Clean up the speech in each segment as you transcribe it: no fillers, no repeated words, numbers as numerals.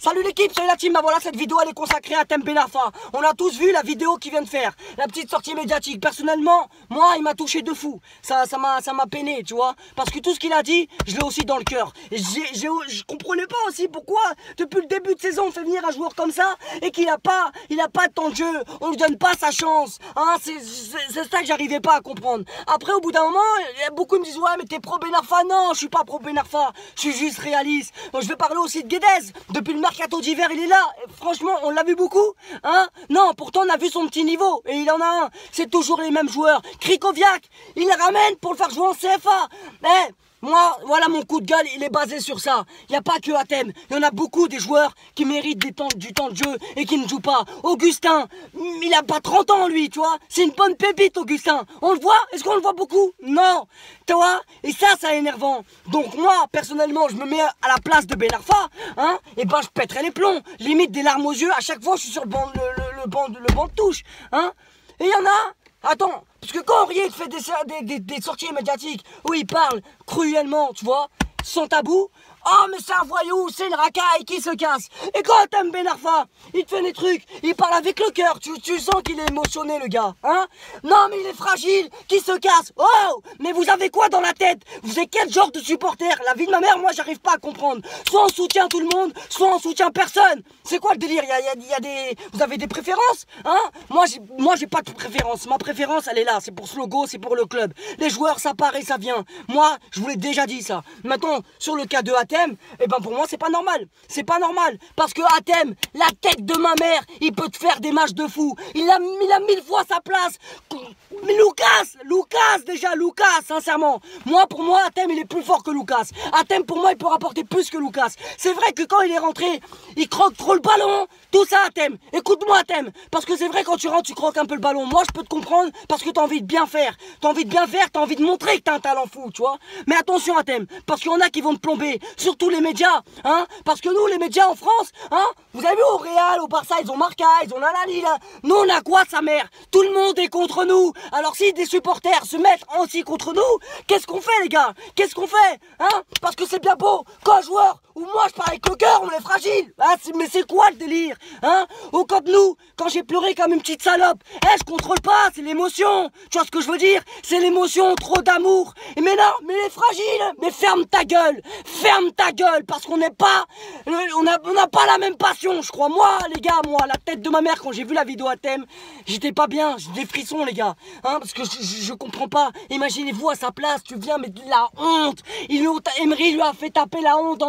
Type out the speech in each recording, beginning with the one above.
Salut l'équipe, salut la team, bah voilà, cette vidéo elle est consacrée à Thème Ben Arfa. On a tous vu la vidéo qu'il vient de faire, la petite sortie médiatique. Personnellement, moi il m'a touché de fou, ça m'a peiné, tu vois. Parce que tout ce qu'il a dit, je l'ai aussi dans le cœur. Je comprenais pas aussi pourquoi, depuis le début de saison, on fait venir un joueur comme ça et qu'il a pas de temps de jeu, on lui donne pas sa chance. Hein, c'est ça que j'arrivais pas à comprendre. Après, au bout d'un moment, beaucoup me disent ouais mais t'es pro Ben Arfa. Non, je suis pas pro Ben Arfa, je suis juste réaliste. Bon, je vais parler aussi de Guedes. Depuis le mercato d'hiver, il est là. Et franchement, on l'a vu beaucoup, hein? Non, pourtant on a vu son petit niveau. Et il en a un. C'est toujours les mêmes joueurs. Krikoviak, il les ramène pour le faire jouer en CFA. Moi, voilà mon coup de gueule, il est basé sur ça. Il n'y a pas que Hatem. Il y en a beaucoup des joueurs qui méritent du temps de jeu et qui ne jouent pas. Augustin, il a pas 30 ans lui, tu vois. C'est une bonne pépite, Augustin. On le voit? Est-ce qu'on le voit beaucoup? Non. Tu vois? Et ça c'est énervant. Donc moi, personnellement, je me mets à la place de Ben Arfa, hein, et ben je pèterai les plombs. Limite des larmes aux yeux à chaque fois que je suis sur le banc de touche, hein. Et il y en a... Attends, parce que quand Henriet fait des sorties médiatiques où il parle cruellement, tu vois, sans tabou, oh mais c'est un voyou, c'est une racaille qui se casse. Et quand t'aimes Ben Arfa, il te fait des trucs, il parle avec le cœur, tu sens qu'il est émotionné le gars, hein. Non mais il est fragile, qui se casse. Oh, mais vous avez quoi dans la tête? Vous êtes quel genre de supporter? La vie de ma mère, moi j'arrive pas à comprendre. Soit on soutient tout le monde, soit on soutient personne. C'est quoi le délire? Il y a des... Vous avez des préférences, hein? Moi j'ai pas de préférence, ma préférence elle est là, c'est pour ce logo, c'est pour le club. Les joueurs ça part et ça vient. Moi, je vous l'ai déjà dit ça. Maintenant, sur le cas de Hatem, eh ben pour moi c'est pas normal. C'est pas normal. Parce que Hatem, la tête de ma mère, il peut te faire des matchs de fou. Il a 1000 fois sa place. Mais Lucas, sincèrement. Pour moi, Hatem il est plus fort que Lucas. Hatem pour moi il peut rapporter plus que Lucas. C'est vrai que quand il est rentré, il croque trop le ballon. Tout ça Hatem. Écoute-moi Hatem. Parce que c'est vrai quand tu rentres, tu croques un peu le ballon. Moi je peux te comprendre parce que t'as envie de bien faire. T'as envie de montrer que t'as un talent fou, tu vois. Mais attention Hatem, parce qu'il y en a qui vont te plomber. Surtout les médias, hein. Parce que nous, les médias en France, hein, vous avez vu au Real, au Barça, ils ont Marca, ils ont Nanani, là. Nous, on a quoi, sa mère? Tout le monde est contre nous. Alors si des supporters se mettent aussi contre nous, qu'est-ce qu'on fait, les gars? Qu'est-ce qu'on fait, hein? Parce que c'est bien beau, quand un joueur, ou moi, je parle avec le cœur, on est fragile. Hein, mais c'est quoi le délire, hein? Ou comme nous, quand j'ai pleuré comme une petite salope, je contrôle pas, c'est l'émotion. Tu vois ce que je veux dire? C'est l'émotion, trop d'amour. Mais non, mais les fragiles, mais ferme ta gueule, parce qu'on n'est pas, on n'a pas la même passion, je crois. Moi, les gars, la tête de ma mère, quand j'ai vu la vidéo à Thème, j'étais pas bien, j'ai des frissons, les gars, hein, parce que je comprends pas. Imaginez-vous à sa place, tu viens, mais de la honte. Emery lui a fait taper la honte.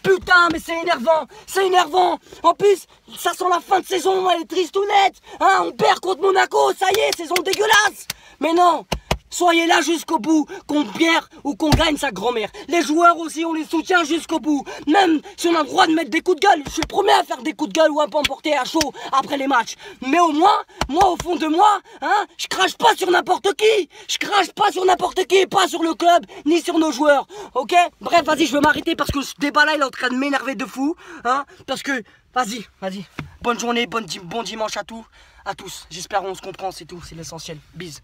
Putain, mais c'est énervant. En plus, ça sent la fin de saison, elle est tristounette, hein, on perd contre Monaco, ça y est, saison dégueulasse. Mais non. Soyez là jusqu'au bout, qu'on perd ou qu'on gagne sa grand-mère. Les joueurs aussi, on les soutient jusqu'au bout. Même si on a le droit de mettre des coups de gueule, je suis le premier à faire des coups de gueule ou à m'emporter à chaud après les matchs. Mais au moins, moi au fond de moi, hein, je crache pas sur n'importe qui. Pas sur le club, ni sur nos joueurs. Ok? Bref, vas-y, je vais m'arrêter parce que ce débat là, il est en train de m'énerver de fou. Hein, parce que, vas-y. Bonne journée, bon dimanche à tous. J'espère qu'on se comprend, c'est tout, c'est l'essentiel. Bise.